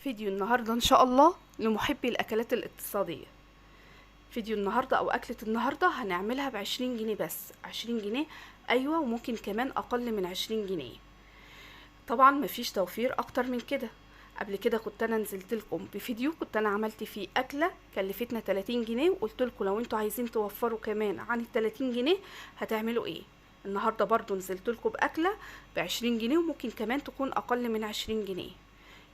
فيديو النهاردة ان شاء الله لمحبي الاكلات الاقتصادية. فيديو النهاردة او اكلة النهاردة هنعملها ب20 جنيه بس. 20 جنيه، ايوه، وممكن كمان اقل من 20 جنيه. طبعا مفيش توفير اكتر من كده. قبل كده كنت انا نزلت لكم بفيديو، كنت انا عملت فيه اكلة كلفتنا 30 جنيه وقلت لكم لو انتوا عايزين توفروا كمان عن ال 30 جنيه هتعملوا ايه. النهاردة برضو نزلت لكم باكلة ب20 جنيه وممكن كمان تكون اقل من 20 جنيه.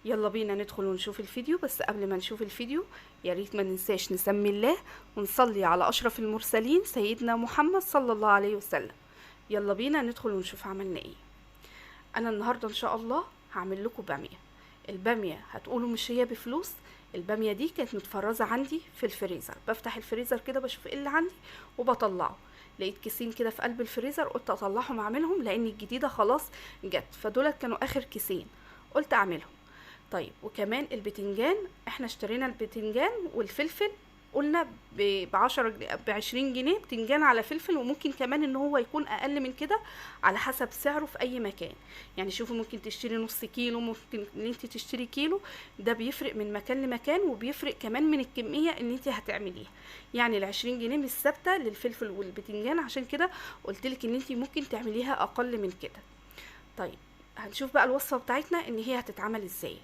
يلا بينا ندخل ونشوف الفيديو. بس قبل ما نشوف الفيديو يا ريت ما ننساش نسمي الله ونصلي على اشرف المرسلين سيدنا محمد صلى الله عليه وسلم. يلا بينا ندخل ونشوف عملنا ايه. انا النهارده ان شاء الله هعمل لكم باميه. الباميه هتقولوا مش هي بفلوس. الباميه دي كانت متفرزه عندي في الفريزر، بفتح الفريزر كده بشوف ايه اللي عندي وبطلعه. لقيت كيسين كده في قلب الفريزر، قلت اطلعهم اعملهم لان الجديده خلاص جت، فدولت كانوا اخر كيسين قلت اعملهم. طيب وكمان البتنجان، احنا اشترينا البتنجان والفلفل، قلنا ب20 جنيه بتنجان على فلفل، وممكن كمان ان هو يكون اقل من كده على حسب سعره في اي مكان. يعني شوفوا، ممكن تشتري نص كيلو، ممكن ان انت تشتري كيلو. ده بيفرق من مكان لمكان، وبيفرق كمان من الكمية اللي انت هتعمليها. يعني ال20 جنيه مش ثابتة للفلفل والبتنجان، عشان كده قلتلك ان انت ممكن تعمليها اقل من كده. طيب هنشوف بقى الوصفة بتاعتنا ان هي هتتعمل ازاي.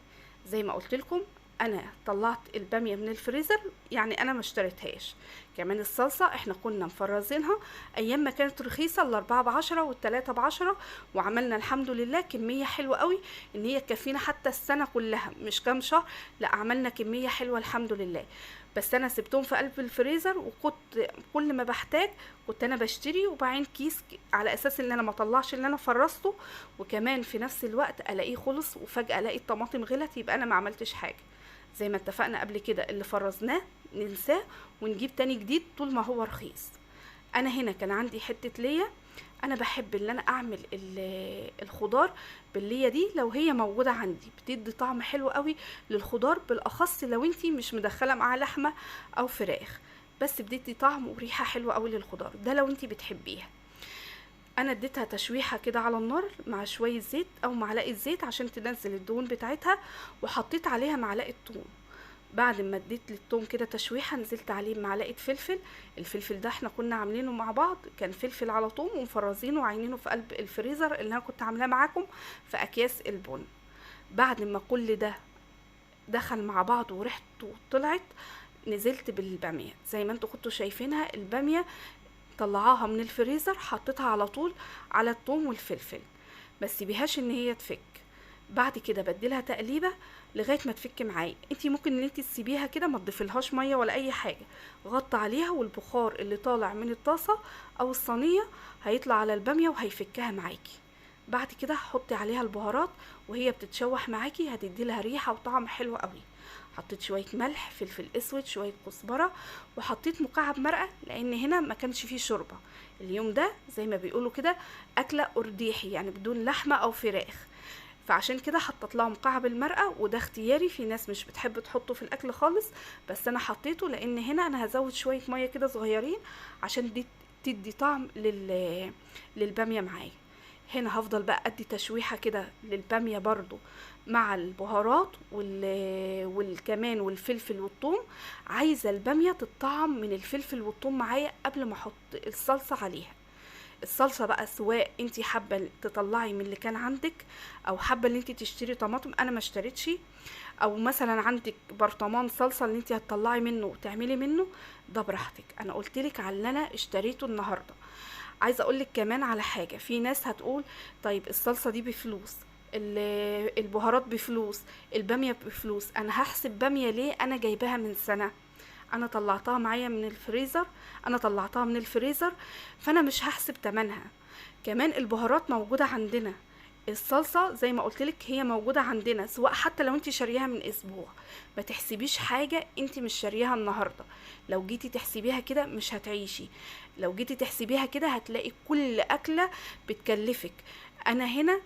زي ما قلت لكم، انا طلعت الباميه من الفريزر، يعني انا ما اشتريتهاش. كمان الصلصه احنا كنا مفرزينها ايام ما كانت رخيصه، ال4 ب10 وال3 ب10، وعملنا الحمد لله كميه حلوه قوي ان هي تكفينا حتى السنه كلها، مش كام شهر، لا عملنا كميه حلوه الحمد لله. بس انا سبتهم في قلب الفريزر، وكنت كل ما بحتاج كنت انا بشتري وبعين كيس على اساس ان انا ما طلعش اللي انا فرزته، وكمان في نفس الوقت الاقيه خلص وفجاه الاقي الطماطم غلت، يبقى انا ما عملتش حاجه. زي ما اتفقنا قبل كده، اللي فرزناه ننساه ونجيب تاني جديد طول ما هو رخيص. انا هنا كان عندي حته ليا، انا بحب ان انا اعمل الخضار باللية دي لو هي موجودة عندي، بتدي طعم حلو قوي للخضار، بالاخص لو انتي مش مدخلة معاه لحمة او فراخ، بس بتدي طعم وريحة حلوة قوي للخضار ده لو انتي بتحبيها. انا اديتها تشويحة كده على النار مع شوية زيت او معلقة زيت عشان تنزل الدهون بتاعتها، وحطيت عليها معلقة ثوم. بعد ما اديت للثوم كده تشويحه نزلت عليه بمعلقه فلفل. الفلفل ده احنا كنا عاملينه مع بعض، كان فلفل على ثوم ومفرزينه وعينينه في قلب الفريزر اللي انا كنت عاملاه معاكم في اكياس البن. بعد ما كل ده دخل مع بعض وريحته طلعت، نزلت بالباميه زي ما انتوا كنتوا شايفينها. الباميه طلعاها من الفريزر حطيتها على طول على الثوم والفلفل، بس سيبيهاش ان هي تفك. بعد كده بديلها تقليبه لغايه ما تفك معايا. انتي ممكن ان انتي تسيبيها كده ما تضيفلهاش ميه ولا اي حاجه، غطي عليها والبخار اللي طالع من الطاسه او الصينيه هيطلع على الباميه وهيفكها معاكي. بعد كده حطي عليها البهارات وهي بتتشوح معاكي، هتدي لها ريحه وطعم حلو قوي. حطيت شويه ملح، فلفل اسود، شويه كزبره، وحطيت مكعب مرقه لان هنا ما كانش فيه شوربه. اليوم ده زي ما بيقولوا كده اكله ارديحي، يعني بدون لحمه او فراخ، فعشان كده حطيت لها مكعب المرقه، وده اختياري، في ناس مش بتحب تحطه في الاكل خالص، بس انا حطيته لان هنا انا هزود شويه ميه كده صغيرين عشان دي تدي طعم للباميه معايا. هنا هفضل بقى ادي تشويحه كده للباميه برضو مع البهارات والكمان والفلفل والثوم. عايزه الباميه تطعم من الفلفل والثوم معايا قبل ما احط الصلصه عليها. الصلصه بقى سواء انتي حابه تطلعي من اللي كان عندك او حابه ان انتي تشتري طماطم، انا ما اشتريتش، او مثلا عندك برطمان صلصه اللي انتي هتطلعي منه وتعملي منه، ده براحتك. انا قلتلك على اللي انا اشتريته النهارده. عايزه اقولك كمان على حاجه، في ناس هتقول طيب الصلصه دي بفلوس، البهارات بفلوس، الباميه بفلوس. انا هحسب باميه ليه؟ انا جايباها من سنه، انا طلعتها معايا من الفريزر، فانا مش هحسب تمنها. كمان البهارات موجودة عندنا، الصلصة زي ما قلتلك هي موجودة عندنا، سواء حتى لو انت شاريها من اسبوع. ما تحسبيش حاجة انت مش شاريها النهاردة، لو جيتي تحسبيها كده مش هتعيشي. لو جيتي تحسبيها كده هتلاقي كل اكلة بتكلفك. انا هنا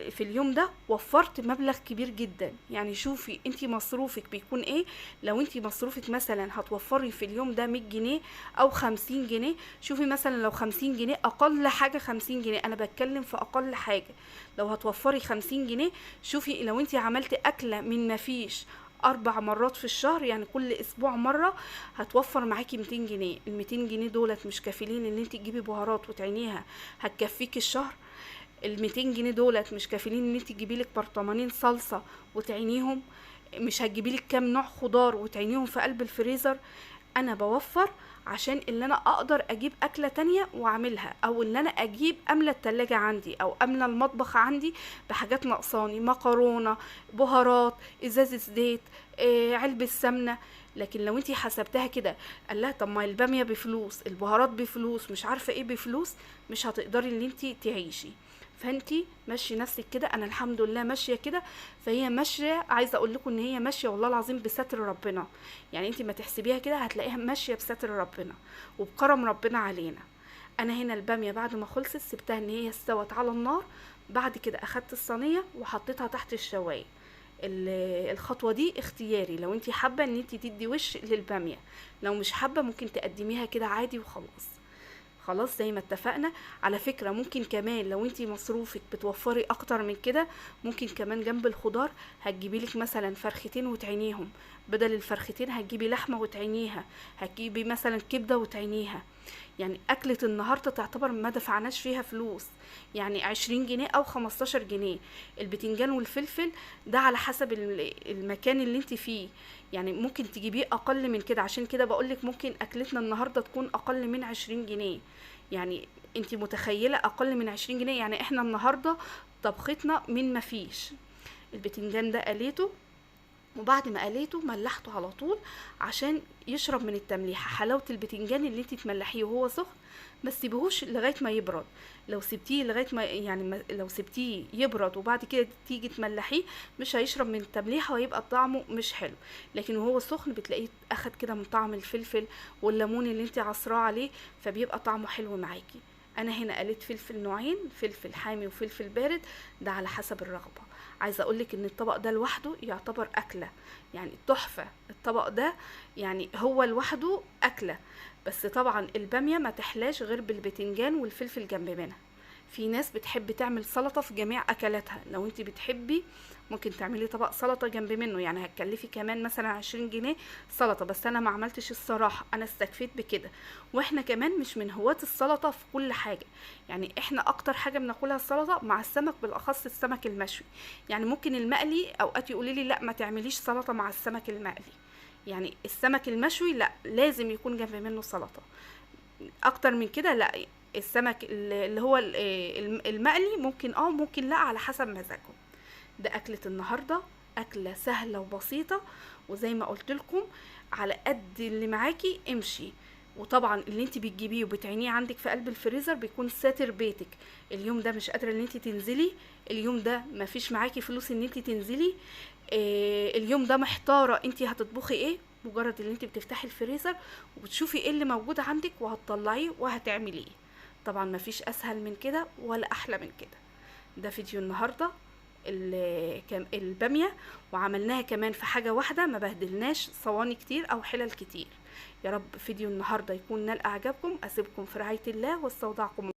في اليوم ده وفرت مبلغ كبير جدا. يعني شوفي انتي مصروفك بيكون ايه. لو انتي مصروفك مثلا هتوفري في اليوم ده 100 جنيه او 50 جنيه، شوفي مثلا لو 50 جنيه، اقل حاجة 50 جنيه، انا بتكلم في اقل حاجة. لو هتوفري 50 جنيه، شوفي لو انتي عملتي اكلة من مفيش 4 مرات في الشهر، يعني كل اسبوع مرة، هتوفر معاكي 200 جنيه. ال200 جنيه دولت مش كافلين ان انت تجيبي بهارات وتعينيها هتكفيكي الشهر. ال200 جنيه دولت مش كافلين ان انت تجيبي لك برطمانين صلصة وتعينيهم. مش هتجيبي لك كام نوع خضار وتعينيهم في قلب الفريزر. انا بوفر عشان اللي انا اقدر اجيب اكلة تانية واعملها، او اللي انا اجيب املى التلاجة عندي او املى المطبخ عندي بحاجات ناقصاني، مكرونة، بهارات، ازازة زيت، علبة سمنة. لكن لو انتي حسبتها كده، قال لها طب ما البامية بفلوس، البهارات بفلوس، مش عارفة ايه بفلوس، مش هتقدري ان انتي تعيشي. فانتي مشي نفسك كده. انا الحمد لله ماشيه كده. فهي ماشيه، عايزه اقول لكم ان هي ماشيه والله العظيم بستر ربنا. يعني انتي ما تحسبيها كده، هتلاقيها ماشيه بستر ربنا وبكرم ربنا علينا. انا هنا الباميه بعد ما خلصت سبتها ان هي استوت على النار. بعد كده اخدت الصينيه وحطيتها تحت الشوايه. الخطوه دي اختياري، لو انتي حابه ان انتي تدي وش للباميه. لو مش حابه ممكن تقدميها كده عادي وخلاص. خلاص زي ما اتفقنا. على فكرة ممكن كمان لو انتي مصروفك بتوفري اكتر من كده، ممكن كمان جنب الخضار هتجيبيلك مثلا فرختين وتعينيهم. بدل الفرختين هتجيبي لحمة وتعينيها. هتجيبي مثلا كبدة وتعينيها. يعني اكلة النهاردة تعتبر ما دفعناش فيها فلوس، يعني 20 جنيه او 15 جنيه. البتنجان والفلفل ده على حسب المكان اللي انت فيه. يعني ممكن تجيبيه اقل من كده، عشان كده بقولك ممكن اكلتنا النهاردة تكون اقل من 20 جنيه. يعني انت متخيلة اقل من 20 جنيه؟ يعني احنا النهاردة طبختنا من ما فيش. البتنجان ده قليته، وبعد ما قليته ملحته على طول عشان يشرب من التمليحه. حلاوه البتنجان اللي انت تملحيه وهو سخن، ما تسيبهوش لغايه ما يبرد. لو سبتيه لغايه ما لو سبتيه يبرد وبعد كده تيجي تملحيه، مش هيشرب من التمليحه وهيبقى طعمه مش حلو. لكن وهو سخن بتلاقيه اخد كده من طعم الفلفل والليمون اللي انت عصراه عليه، فبيبقى طعمه حلو معاكي. انا هنا قليت فلفل نوعين، فلفل حامي وفلفل بارد، ده على حسب الرغبه. عايزه اقولك ان الطبق ده لوحده يعتبر اكله، يعني تحفه الطبق ده، يعني هو لوحده اكله. بس طبعا الباميه ما تحلاش غير بالبتنجان والفلفل جنب منها. في ناس بتحب تعمل سلطه في جميع اكلاتها. لو انت بتحبي ممكن تعملي طبق سلطه جنب منه، يعني هتكلفي كمان مثلا 20 جنيه سلطه. بس انا ما عملتش الصراحه، انا استكفيت بكده. واحنا كمان مش من هواة السلطه في كل حاجه. يعني احنا اكتر حاجه بناكلها السلطه مع السمك، بالاخص السمك المشوي. يعني ممكن المقلي اوقات يقولي لي لا ما تعمليش سلطه مع السمك المقلي. يعني السمك المشوي لا، لازم يكون جنب منه سلطه. اكتر من كده لا. السمك اللي هو المقلي ممكن ممكن لا، على حسب مزاجهم. ده اكلة النهاردة، اكلة سهلة وبسيطة. وزي ما قلت لكم، على قد اللي معاكي امشي. وطبعا اللي انت بتجيبيه وبتعينيه عندك في قلب الفريزر بيكون ساتر بيتك. اليوم ده مش قادرة ان انت تنزلي، اليوم ده مفيش معاكي فلوس ان انت تنزلي، اليوم ده محتارة انت هتطبخي ايه، مجرد ان انت بتفتحي الفريزر وبتشوفي ايه اللي موجود عندك وهتطلعيه وهتعمليه. طبعا مفيش اسهل من كده ولا احلى من كده. ده فيديو النهارده الباميه، وعملناها كمان في حاجه واحده، ما بهدلناش صواني كتير او حلل كتير. يا رب فيديو النهارده يكون نال اعجابكم. اسيبكم في رعايه الله واستودعكم